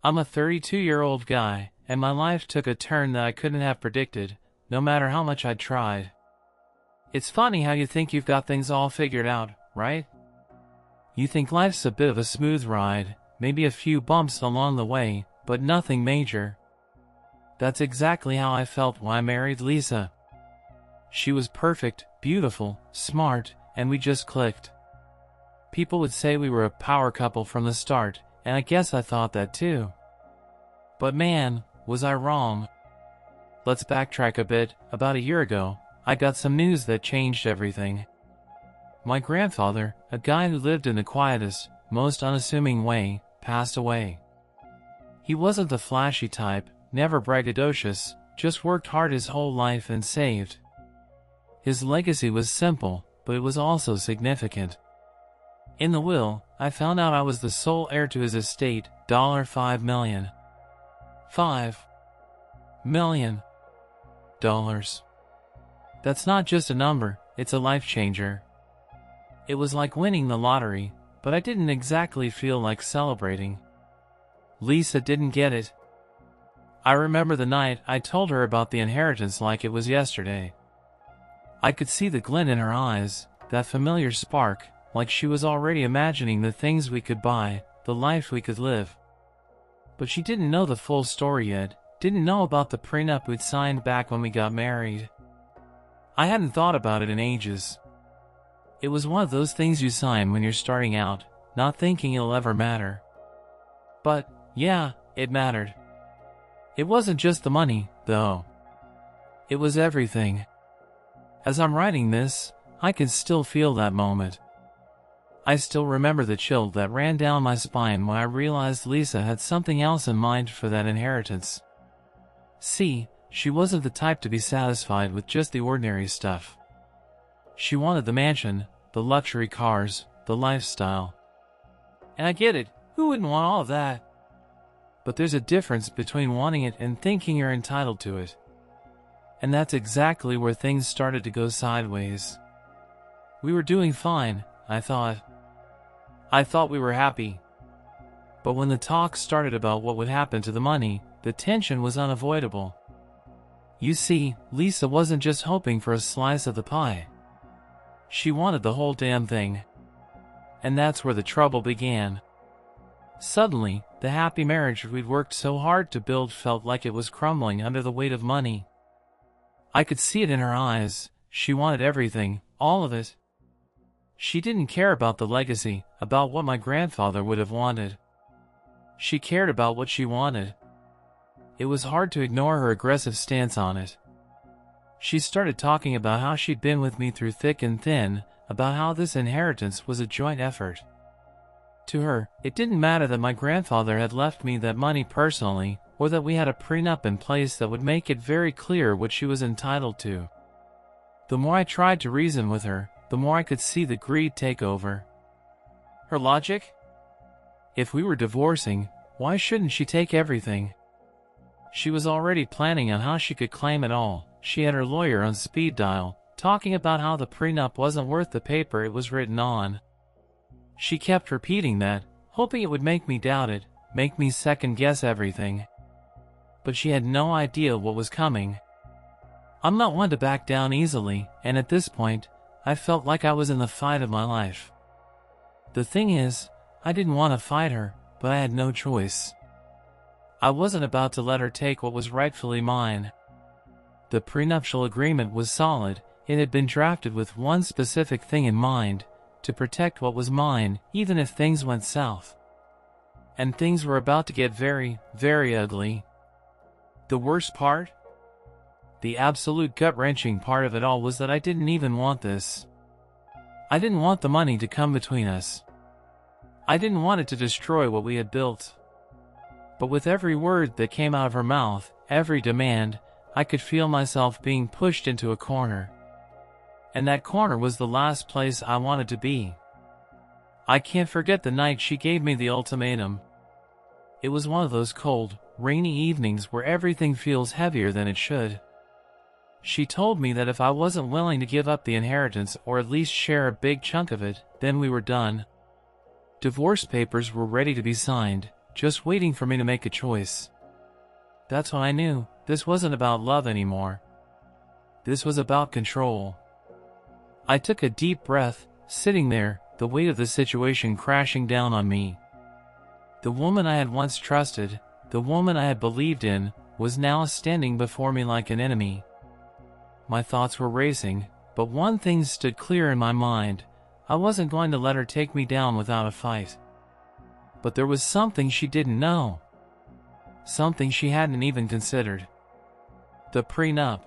I'm a 32-year-old guy, and my life took a turn that I couldn't have predicted, no matter how much I tried. It's funny how you think you've got things all figured out, right? You think life's a bit of a smooth ride, maybe a few bumps along the way, but nothing major. That's exactly how I felt when I married Lisa. She was perfect, beautiful, smart, and we just clicked. People would say we were a power couple from the start, and I guess I thought that too. But man, was I wrong. Let's backtrack a bit. About a year ago, I got some news that changed everything. My grandfather, a guy who lived in the quietest, most unassuming way, passed away. He wasn't the flashy type, never braggadocious, just worked hard his whole life and saved. His legacy was simple, but it was also significant. In the will, I found out I was the sole heir to his estate, $5 million. $5 million. That's not just a number, it's a life changer. It was like winning the lottery, but I didn't exactly feel like celebrating. Lisa didn't get it. I remember the night I told her about the inheritance like it was yesterday. I could see the glint in her eyes, that familiar spark, like she was already imagining the things we could buy, the life we could live. But she didn't know the full story yet, didn't know about the prenup we'd signed back when we got married. I hadn't thought about it in ages. It was one of those things you sign when you're starting out, not thinking it'll ever matter. But, yeah, it mattered. It wasn't just the money, though. It was everything. As I'm writing this, I can still feel that moment. I still remember the chill that ran down my spine when I realized Lisa had something else in mind for that inheritance. See, she wasn't the type to be satisfied with just the ordinary stuff. She wanted the mansion, the luxury cars, the lifestyle. And I get it, who wouldn't want all of that? But there's a difference between wanting it and thinking you're entitled to it. And that's exactly where things started to go sideways. We were doing fine, I thought. I thought we were happy. But when the talk started about what would happen to the money, the tension was unavoidable. You see, Lisa wasn't just hoping for a slice of the pie. She wanted the whole damn thing. And that's where the trouble began. Suddenly, the happy marriage we'd worked so hard to build felt like it was crumbling under the weight of money. I could see it in her eyes. She wanted everything, all of it. She didn't care about the legacy, about what my grandfather would have wanted. She cared about what she wanted. It was hard to ignore her aggressive stance on it. She started talking about how she'd been with me through thick and thin, about how this inheritance was a joint effort. To her, it didn't matter that my grandfather had left me that money personally, or that we had a prenup in place that would make it very clear what she was entitled to. The more I tried to reason with her, the more I could see the greed take over. Her logic? If we were divorcing, why shouldn't she take everything? She was already planning on how she could claim it all. She had her lawyer on speed dial, talking about how the prenup wasn't worth the paper it was written on. She kept repeating that, hoping it would make me doubt it, make me second-guess everything. But she had no idea what was coming. I'm not one to back down easily, and at this point, I felt like I was in the fight of my life. The thing is, I didn't want to fight her, but I had no choice. I wasn't about to let her take what was rightfully mine. The prenuptial agreement was solid. It had been drafted with one specific thing in mind, to protect what was mine, even if things went south. And things were about to get very, very ugly. The worst part? The absolute gut-wrenching part of it all was that I didn't even want this. I didn't want the money to come between us. I didn't want it to destroy what we had built. But with every word that came out of her mouth, every demand, I could feel myself being pushed into a corner. And that corner was the last place I wanted to be. I can't forget the night she gave me the ultimatum. It was one of those cold, rainy evenings where everything feels heavier than it should. She told me that if I wasn't willing to give up the inheritance or at least share a big chunk of it, then we were done. Divorce papers were ready to be signed, just waiting for me to make a choice. That's when I knew this wasn't about love anymore. This was about control. I took a deep breath, sitting there, the weight of the situation crashing down on me. The woman I had once trusted, the woman I had believed in, was now standing before me like an enemy. My thoughts were racing, but one thing stood clear in my mind. I wasn't going to let her take me down without a fight. But there was something she didn't know. Something she hadn't even considered. The prenup.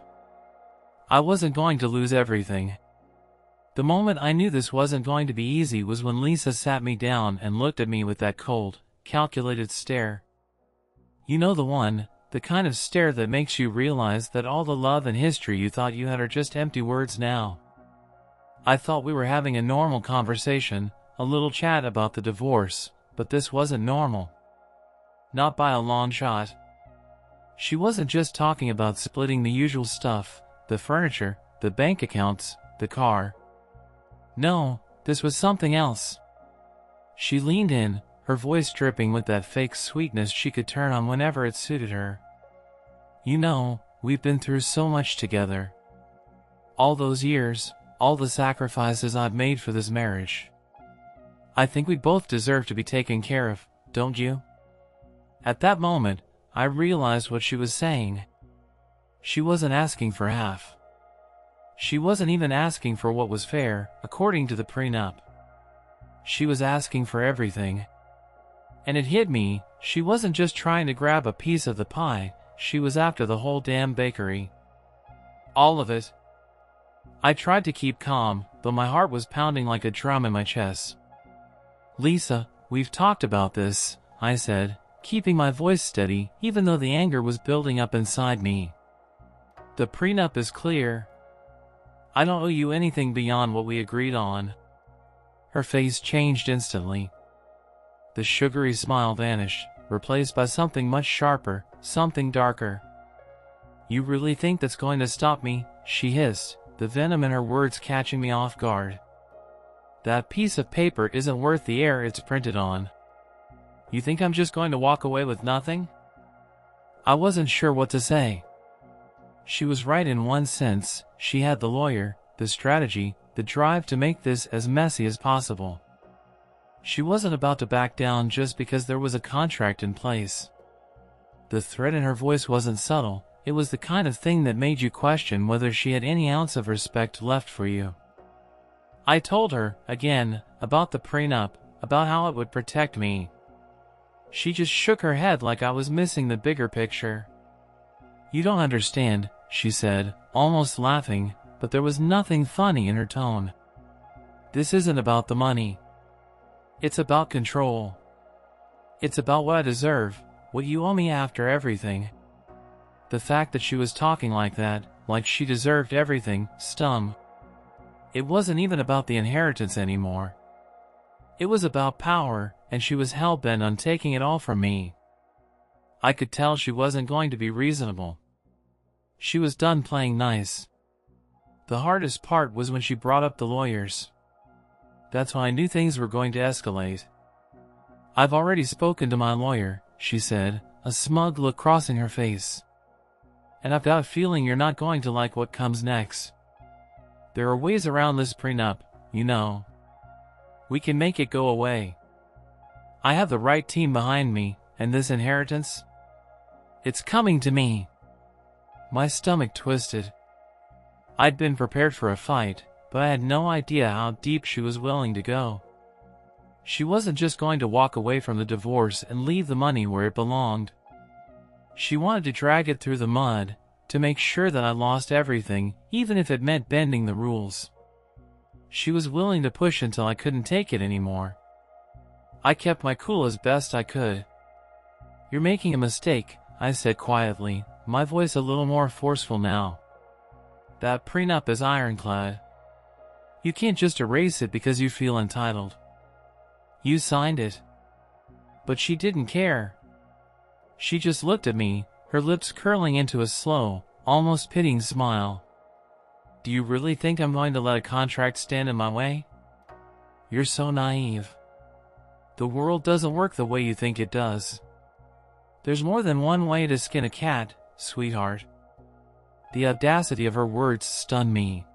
I wasn't going to lose everything. The moment I knew this wasn't going to be easy was when Lisa sat me down and looked at me with that cold, calculated stare. You know the one, the kind of stare that makes you realize that all the love and history you thought you had are just empty words now. I thought we were having a normal conversation, a little chat about the divorce, but this wasn't normal. Not by a long shot. She wasn't just talking about splitting the usual stuff, the furniture, the bank accounts, the car. No, this was something else. She leaned in, her voice dripping with that fake sweetness she could turn on whenever it suited her. You know, we've been through so much together. All those years, all the sacrifices I've made for this marriage. I think we both deserve to be taken care of, don't you? At that moment, I realized what she was saying. She wasn't asking for half. She wasn't even asking for what was fair, according to the prenup. She was asking for everything. And it hit me, she wasn't just trying to grab a piece of the pie, she was after the whole damn bakery. All of it. I tried to keep calm, though my heart was pounding like a drum in my chest. Lisa, we've talked about this, I said, keeping my voice steady, even though the anger was building up inside me. The prenup is clear. I don't owe you anything beyond what we agreed on. Her face changed instantly. The sugary smile vanished, replaced by something much sharper, something darker. You really think that's going to stop me? She hissed, the venom in her words catching me off guard. That piece of paper isn't worth the air it's printed on. You think I'm just going to walk away with nothing? I wasn't sure what to say. She was right in one sense. She had the lawyer, the strategy, the drive to make this as messy as possible. She wasn't about to back down just because there was a contract in place. The threat in her voice wasn't subtle. It was the kind of thing that made you question whether she had any ounce of respect left for you. I told her, again, about the prenup, about how it would protect me. She just shook her head like I was missing the bigger picture. You don't understand, she said, almost laughing, but there was nothing funny in her tone. This isn't about the money. It's about control. It's about what I deserve, what you owe me after everything. The fact that she was talking like that, like she deserved everything, stung. It wasn't even about the inheritance anymore. It was about power, and she was hell-bent on taking it all from me. I could tell she wasn't going to be reasonable. She was done playing nice. The hardest part was when she brought up the lawyers. That's when I knew things were going to escalate. I've already spoken to my lawyer, she said, a smug look crossing her face. And I've got a feeling you're not going to like what comes next. There are ways around this prenup, you know. We can make it go away. I have the right team behind me, and this inheritance? It's coming to me. My stomach twisted. I'd been prepared for a fight, but I had no idea how deep she was willing to go. She wasn't just going to walk away from the divorce and leave the money where it belonged. She wanted to drag it through the mud, to make sure that I lost everything, even if it meant bending the rules. She was willing to push until I couldn't take it anymore. I kept my cool as best I could. You're making a mistake, I said quietly, my voice a little more forceful now. That prenup is ironclad. You can't just erase it because you feel entitled. You signed it. But she didn't care. She just looked at me, her lips curling into a slow, almost pitying smile. Do you really think I'm going to let a contract stand in my way? You're so naive. The world doesn't work the way you think it does. There's more than one way to skin a cat, sweetheart. The audacity of her words stunned me.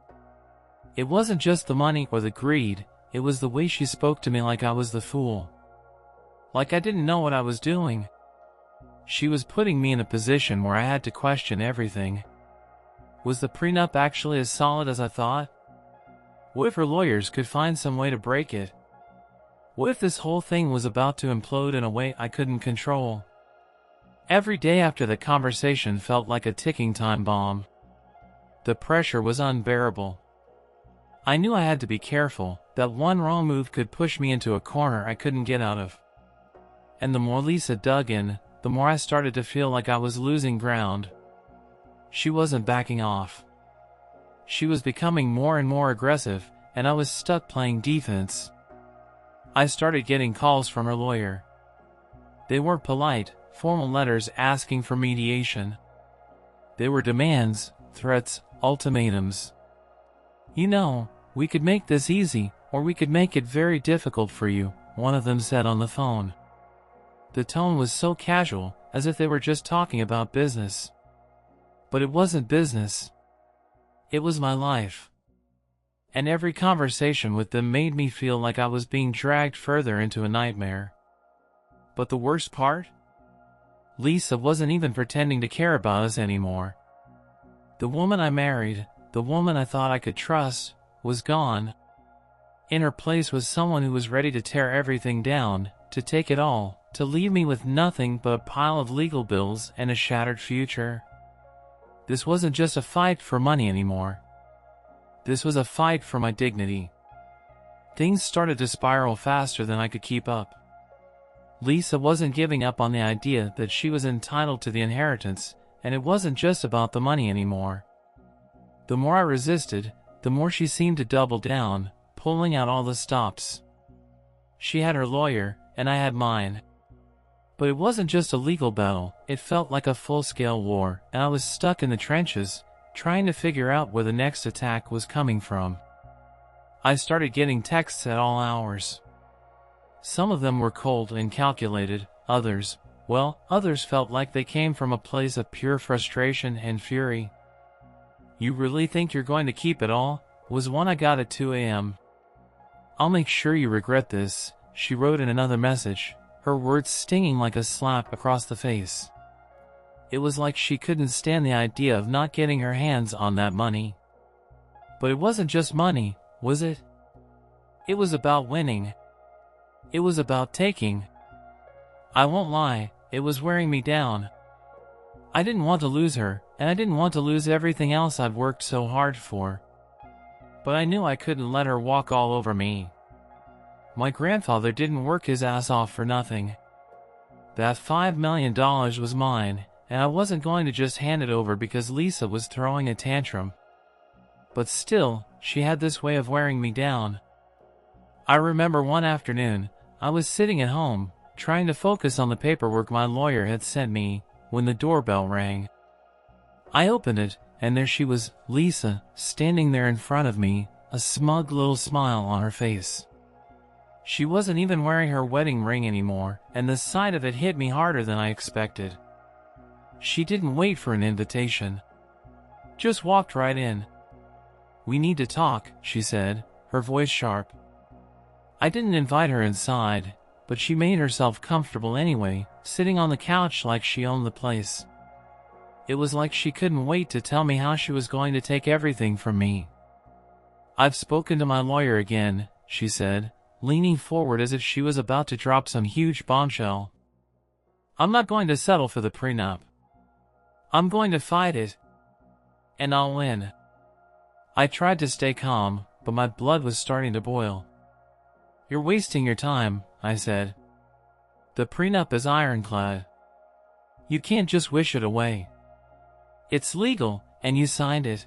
It wasn't just the money or the greed, it was the way she spoke to me like I was the fool. Like I didn't know what I was doing. She was putting me in a position where I had to question everything. Was the prenup actually as solid as I thought? What if her lawyers could find some way to break it? What if this whole thing was about to implode in a way I couldn't control? Every day after the conversation felt like a ticking time bomb. The pressure was unbearable. I knew I had to be careful, that one wrong move could push me into a corner I couldn't get out of. And the more Lisa dug in, the more I started to feel like I was losing ground. She wasn't backing off. She was becoming more and more aggressive, and I was stuck playing defense. I started getting calls from her lawyer. They weren't polite, formal letters asking for mediation. They were demands, threats, ultimatums. You know, we could make this easy, or we could make it very difficult for you, one of them said on the phone. The tone was so casual, as if they were just talking about business. But it wasn't business. It was my life. And every conversation with them made me feel like I was being dragged further into a nightmare. But the worst part? Lisa wasn't even pretending to care about us anymore. The woman I married, the woman I thought I could trust, was gone. In her place was someone who was ready to tear everything down, to take it all, to leave me with nothing but a pile of legal bills and a shattered future. This wasn't just a fight for money anymore. This was a fight for my dignity. Things started to spiral faster than I could keep up. Lisa wasn't giving up on the idea that she was entitled to the inheritance, and it wasn't just about the money anymore. The more I resisted, the more she seemed to double down, pulling out all the stops. She had her lawyer, and I had mine. But it wasn't just a legal battle, it felt like a full-scale war, and I was stuck in the trenches, trying to figure out where the next attack was coming from. I started getting texts at all hours. Some of them were cold and calculated, others felt like they came from a place of pure frustration and fury. "You really think you're going to keep it all?" was one I got at 2 a.m. "I'll make sure you regret this," she wrote in another message, her words stinging like a slap across the face. It was like she couldn't stand the idea of not getting her hands on that money. But it wasn't just money, was it? It was about winning. It was about taking. I won't lie, it was wearing me down. I didn't want to lose her, and I didn't want to lose everything else I'd worked so hard for. But I knew I couldn't let her walk all over me. My grandfather didn't work his ass off for nothing. That $5 million was mine, and I wasn't going to just hand it over because Lisa was throwing a tantrum. But still, she had this way of wearing me down. I remember one afternoon, I was sitting at home, trying to focus on the paperwork my lawyer had sent me, when the doorbell rang. I opened it, and there she was, Lisa, standing there in front of me, a smug little smile on her face. She wasn't even wearing her wedding ring anymore, and the sight of it hit me harder than I expected. She didn't wait for an invitation. Just walked right in. "We need to talk," she said, her voice sharp. I didn't invite her inside, but she made herself comfortable anyway, sitting on the couch like she owned the place. It was like she couldn't wait to tell me how she was going to take everything from me. "I've spoken to my lawyer again," she said, leaning forward as if she was about to drop some huge bombshell. "I'm not going to settle for the prenup. I'm going to fight it. And I'll win." I tried to stay calm, but my blood was starting to boil. "You're wasting your time," I said. "The prenup is ironclad. You can't just wish it away. It's legal, and you signed it."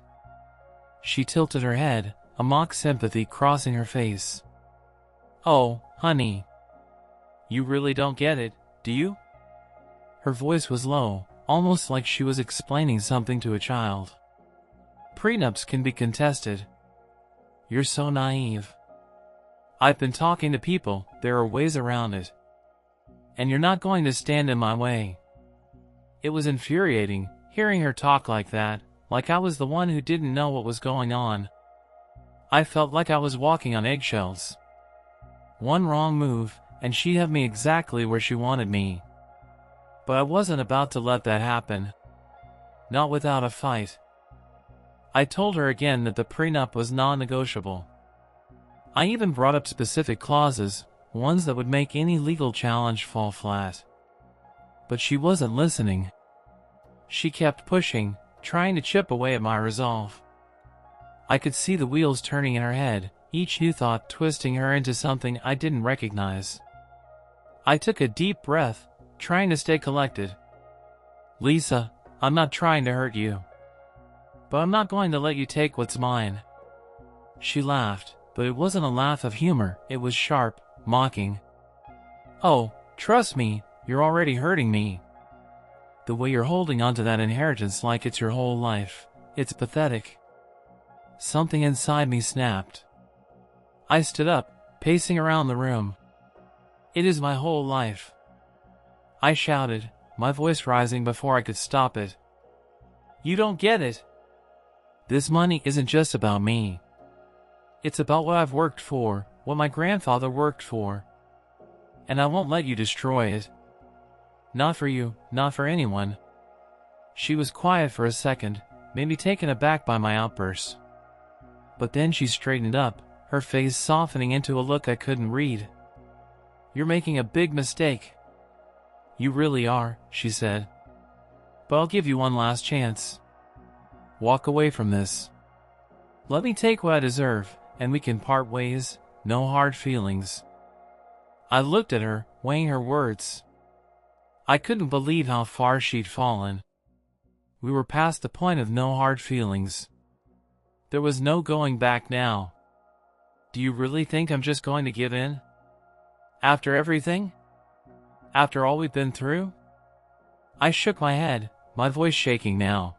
She tilted her head, a mock sympathy crossing her face. "Oh, honey. You really don't get it, do you?" Her voice was low, almost like she was explaining something to a child. "Prenups can be contested. You're so naive. I've been talking to people, there are ways around it. And you're not going to stand in my way. It was infuriating, hearing her talk like that, like I was the one who didn't know what was going on. I felt like I was walking on eggshells. One wrong move, and she'd have me exactly where she wanted me. But I wasn't about to let that happen. Not without a fight. I told her again that the prenup was non-negotiable. I even brought up specific clauses, ones that would make any legal challenge fall flat. But she wasn't listening. She kept pushing, trying to chip away at my resolve. I could see the wheels turning in her head, each new thought twisting her into something I didn't recognize. I took a deep breath, trying to stay collected. Lisa, I'm not trying to hurt you. But I'm not going to let you take what's mine. She laughed, but it wasn't a laugh of humor, it was sharp, mocking. Oh, trust me, you're already hurting me. The way you're holding onto that inheritance like it's your whole life, it's pathetic. Something inside me snapped. I stood up, pacing around the room. It is my whole life. I shouted, my voice rising before I could stop it. You don't get it. This money isn't just about me. It's about what I've worked for, what my grandfather worked for. And I won't let you destroy it. Not for you, not for anyone. She was quiet for a second, maybe taken aback by my outburst. But then she straightened up, her face softening into a look I couldn't read. You're making a big mistake. You really are, she said. But I'll give you one last chance. Walk away from this. Let me take what I deserve, and we can part ways, no hard feelings. I looked at her, weighing her words. I couldn't believe how far she'd fallen. We were past the point of no hard feelings. There was no going back now. Do you really think I'm just going to give in? After everything? After all we've been through? I shook my head, my voice shaking now.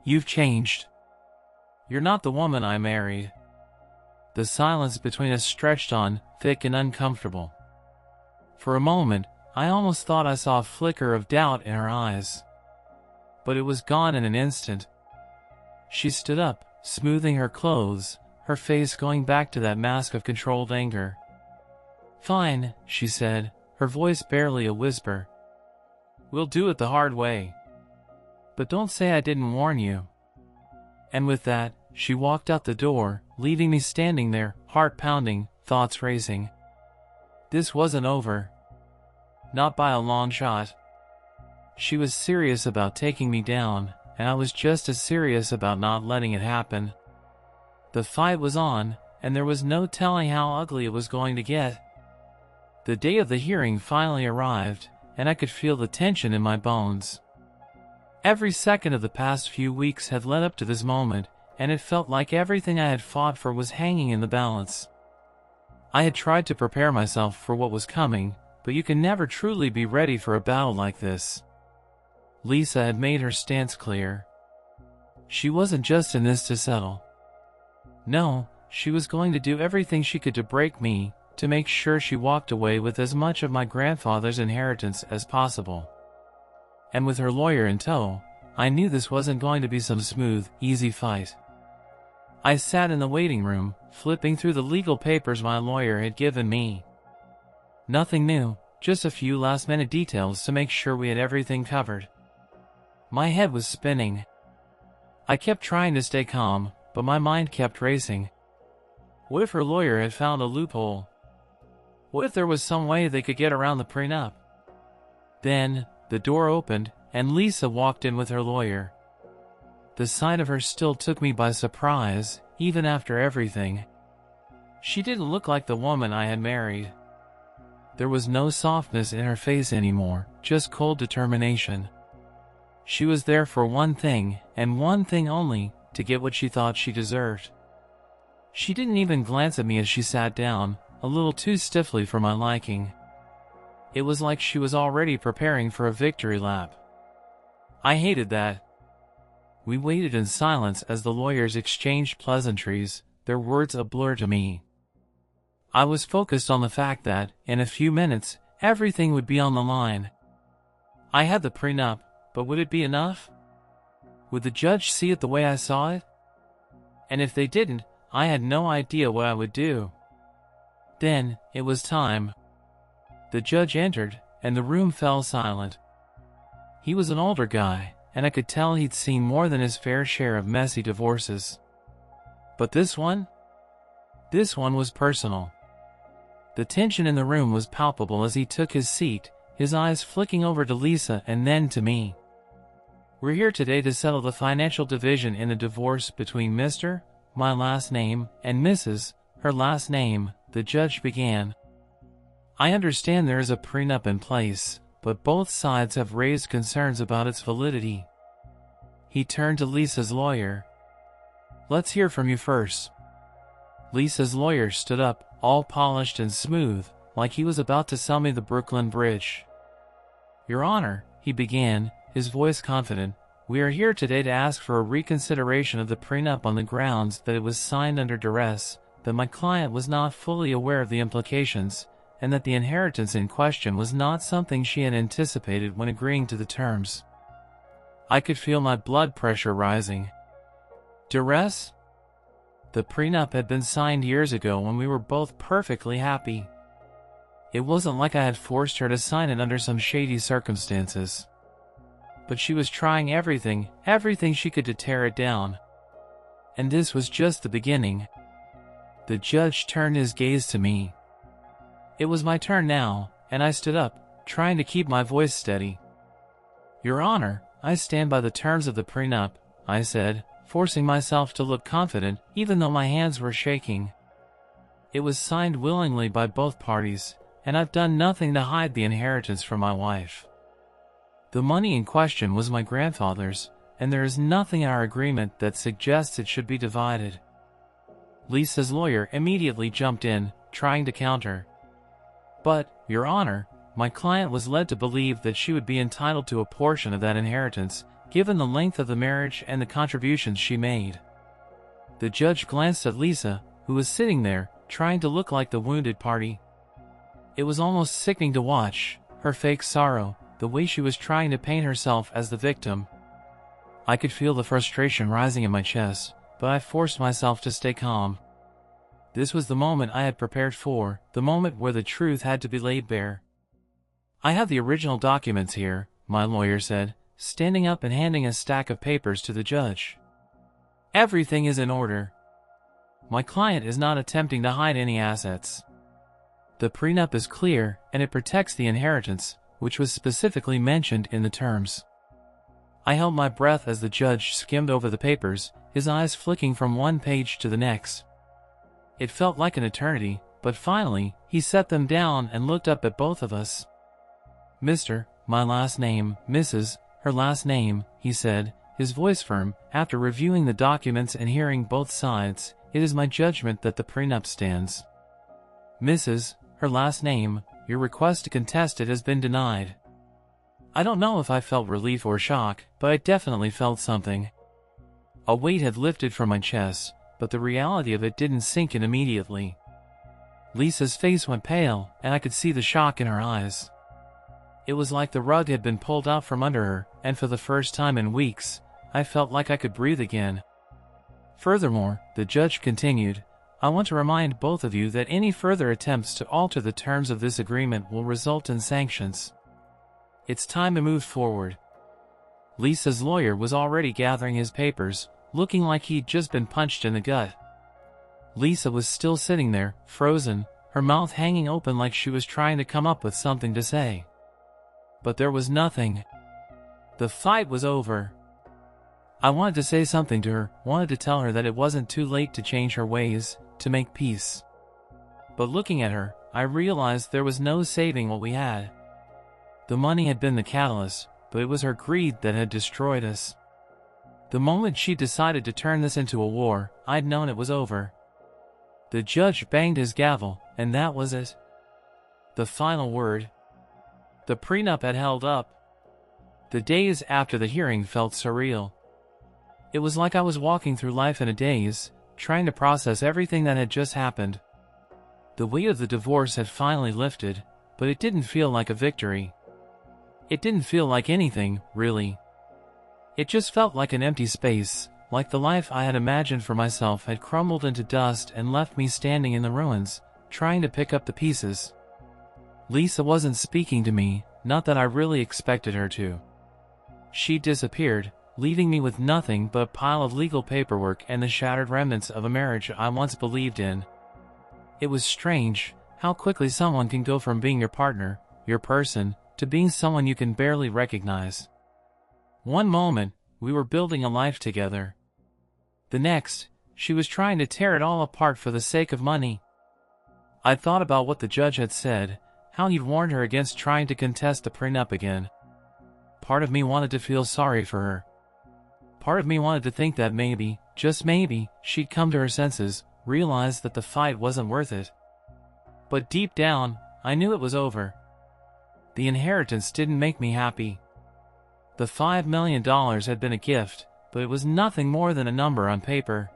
You've changed. You're not the woman I married. The silence between us stretched on, thick and uncomfortable. For a moment, I almost thought I saw a flicker of doubt in her eyes. But it was gone in an instant. She stood up, smoothing her clothes, her face going back to that mask of controlled anger. Fine, she said, her voice barely a whisper. We'll do it the hard way. But don't say I didn't warn you. And with that, she walked out the door, leaving me standing there, heart pounding, thoughts racing. This wasn't over. Not by a long shot. She was serious about taking me down, and I was just as serious about not letting it happen. The fight was on, and there was no telling how ugly it was going to get. The day of the hearing finally arrived, and I could feel the tension in my bones. Every second of the past few weeks had led up to this moment, and it felt like everything I had fought for was hanging in the balance. I had tried to prepare myself for what was coming, but you can never truly be ready for a battle like this. Lisa had made her stance clear. She wasn't just in this to settle. No, she was going to do everything she could to break me, to make sure she walked away with as much of my grandfather's inheritance as possible. And with her lawyer in tow, I knew this wasn't going to be some smooth, easy fight. I sat in the waiting room, flipping through the legal papers my lawyer had given me. Nothing new, just a few last-minute details to make sure we had everything covered. My head was spinning. I kept trying to stay calm, but my mind kept racing. What if her lawyer had found a loophole? What if there was some way they could get around the prenup? Then, the door opened, and Lisa walked in with her lawyer. The sight of her still took me by surprise, even after everything. She didn't look like the woman I had married. There was no softness in her face anymore, just cold determination. She was there for one thing, and one thing only, to get what she thought she deserved. She didn't even glance at me as she sat down, a little too stiffly for my liking. It was like she was already preparing for a victory lap. I hated that. We waited in silence as the lawyers exchanged pleasantries, their words a blur to me. I was focused on the fact that, in a few minutes, everything would be on the line. I had the prenup, but would it be enough? Would the judge see it the way I saw it? And if they didn't, I had no idea what I would do. Then, it was time. The judge entered, and the room fell silent. He was an older guy, and I could tell he'd seen more than his fair share of messy divorces. But this one? This one was personal. The tension in the room was palpable as he took his seat, his eyes flicking over to Lisa and then to me. We're here today to settle the financial division in a divorce between Mr., my last name, and Mrs., her last name, the judge began. I understand there is a prenup in place, but both sides have raised concerns about its validity. He turned to Lisa's lawyer. Let's hear from you first. Lisa's lawyer stood up, all polished and smooth, like he was about to sell me the Brooklyn Bridge. Your Honor, he began, his voice confident, we are here today to ask for a reconsideration of the prenup on the grounds that it was signed under duress, that my client was not fully aware of the implications, and that the inheritance in question was not something she had anticipated when agreeing to the terms. I could feel my blood pressure rising. Duress? The prenup had been signed years ago when we were both perfectly happy. It wasn't like I had forced her to sign it under some shady circumstances. But she was trying everything she could to tear it down. And this was just the beginning. The judge turned his gaze to me. It was my turn now, and I stood up, trying to keep my voice steady. Your Honor, I stand by the terms of the prenup, I said, forcing myself to look confident, even though my hands were shaking. It was signed willingly by both parties, and I've done nothing to hide the inheritance from my wife. The money in question was my grandfather's, and there is nothing in our agreement that suggests it should be divided. Lisa's lawyer immediately jumped in, trying to counter. But, Your Honor, my client was led to believe that she would be entitled to a portion of that inheritance, given the length of the marriage and the contributions she made. The judge glanced at Lisa, who was sitting there, trying to look like the wounded party. It was almost sickening to watch, her fake sorrow, the way she was trying to paint herself as the victim. I could feel the frustration rising in my chest, but I forced myself to stay calm. This was the moment I had prepared for, the moment where the truth had to be laid bare. I have the original documents here, my lawyer said, standing up and handing a stack of papers to the judge. Everything is in order. My client is not attempting to hide any assets. The prenup is clear, and it protects the inheritance, which was specifically mentioned in the terms. I held my breath as the judge skimmed over the papers, his eyes flicking from one page to the next. It felt like an eternity, but finally, he set them down and looked up at both of us. Mr., my last name, Mrs., her last name, he said, his voice firm, after reviewing the documents and hearing both sides, it is my judgment that the prenup stands. Mrs., her last name, your request to contest it has been denied. I don't know if I felt relief or shock, but I definitely felt something. A weight had lifted from my chest, but the reality of it didn't sink in immediately. Lisa's face went pale, and I could see the shock in her eyes. It was like the rug had been pulled out from under her, and for the first time in weeks, I felt like I could breathe again. Furthermore, the judge continued, I want to remind both of you that any further attempts to alter the terms of this agreement will result in sanctions. It's time to move forward. Lisa's lawyer was already gathering his papers, looking like he'd just been punched in the gut. Lisa was still sitting there, frozen, her mouth hanging open like she was trying to come up with something to say. But there was nothing. The fight was over. I wanted to say something to her, wanted to tell her that it wasn't too late to change her ways, to make peace. But looking at her, I realized there was no saving what we had. The money had been the catalyst, but it was her greed that had destroyed us. The moment she decided to turn this into a war, I'd known it was over. The judge banged his gavel, and that was it. The final word. The prenup had held up. The days after the hearing felt surreal. It was like I was walking through life in a daze, trying to process everything that had just happened. The weight of the divorce had finally lifted, but it didn't feel like a victory. It didn't feel like anything, really. It just felt like an empty space, like the life I had imagined for myself had crumbled into dust and left me standing in the ruins, trying to pick up the pieces. Lisa wasn't speaking to me, not that I really expected her to. She disappeared, leaving me with nothing but a pile of legal paperwork and the shattered remnants of a marriage I once believed in. It was strange how quickly someone can go from being your partner, your person, to being someone you can barely recognize. One moment, we were building a life together. The next, she was trying to tear it all apart for the sake of money. I thought about what the judge had said, how he'd warned her against trying to contest the prenup again. Part of me wanted to feel sorry for her. Part of me wanted to think that maybe, just maybe, she'd come to her senses, realize that the fight wasn't worth it. But deep down, I knew it was over. The inheritance didn't make me happy. The $5 million had been a gift, but it was nothing more than a number on paper.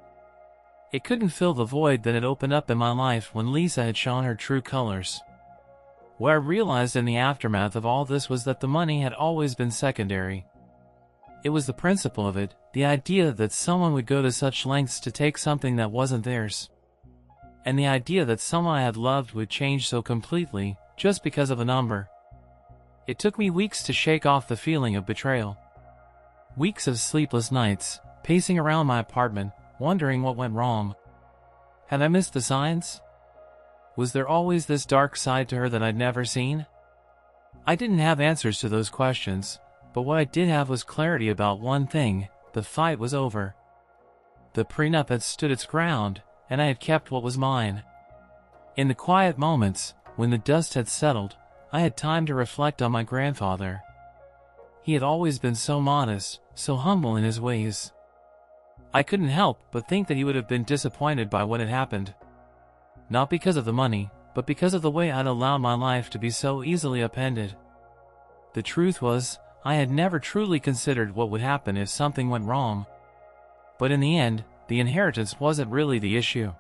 It couldn't fill the void that had opened up in my life when Lisa had shown her true colors. What I realized in the aftermath of all this was that the money had always been secondary. It was the principle of it, the idea that someone would go to such lengths to take something that wasn't theirs. And the idea that someone I had loved would change so completely, just because of a number. It took me weeks to shake off the feeling of betrayal. Weeks of sleepless nights, pacing around my apartment, wondering what went wrong. Had I missed the signs? Was there always this dark side to her that I'd never seen? I didn't have answers to those questions, but what I did have was clarity about one thing: the fight was over. The prenup had stood its ground, and I had kept what was mine. In the quiet moments, when the dust had settled, I had time to reflect on my grandfather. He had always been so modest, so humble in his ways. I couldn't help but think that he would have been disappointed by what had happened. Not because of the money, but because of the way I'd allowed my life to be so easily upended. The truth was, I had never truly considered what would happen if something went wrong. But in the end, the inheritance wasn't really the issue.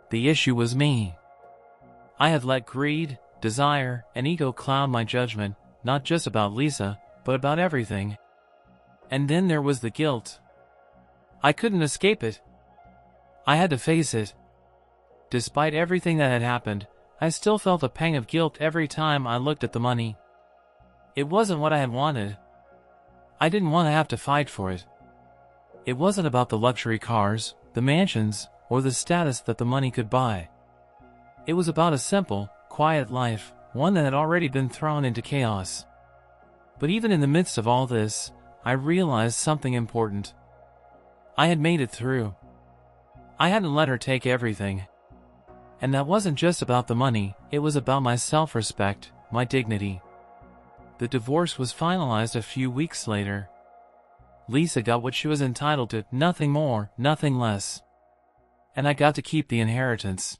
The issue was me. I had let greed, desire, and ego cloud my judgment, not just about Lisa, but about everything. And then there was the guilt. I couldn't escape it. I had to face it. Despite everything that had happened, I still felt a pang of guilt every time I looked at the money. It wasn't what I had wanted. I didn't want to have to fight for it. It wasn't about the luxury cars, the mansions, or the status that the money could buy. It was about a simple, quiet life, one that had already been thrown into chaos. But even in the midst of all this, I realized something important. I had made it through. I hadn't let her take everything. And that wasn't just about the money, it was about my self-respect, my dignity. The divorce was finalized a few weeks later. Lisa got what she was entitled to, nothing more, nothing less. And I got to keep the inheritance.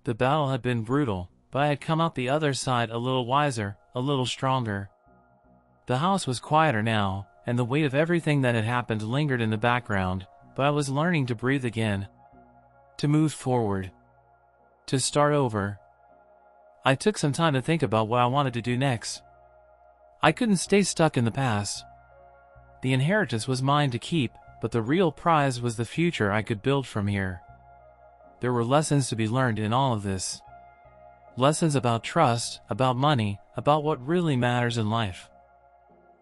The battle had been brutal, but I had come out the other side a little wiser, a little stronger. The house was quieter now, and the weight of everything that had happened lingered in the background, but I was learning to breathe again. To move forward. To start over. I took some time to think about what I wanted to do next. I couldn't stay stuck in the past. The inheritance was mine to keep, but the real prize was the future I could build from here. There were lessons to be learned in all of this. Lessons about trust, about money, about what really matters in life.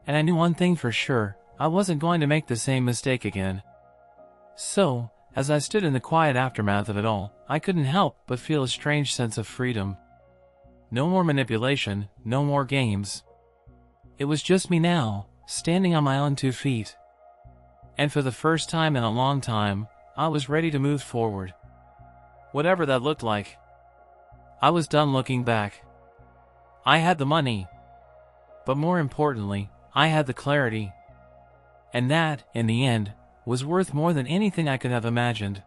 And I knew one thing for sure, I wasn't going to make the same mistake again. So, as I stood in the quiet aftermath of it all, I couldn't help but feel a strange sense of freedom. No more manipulation, no more games. It was just me now, standing on my own 2 feet. And for the first time in a long time, I was ready to move forward. Whatever that looked like. I was done looking back. I had the money. But more importantly, I had the clarity. And that, in the end, was worth more than anything I could have imagined.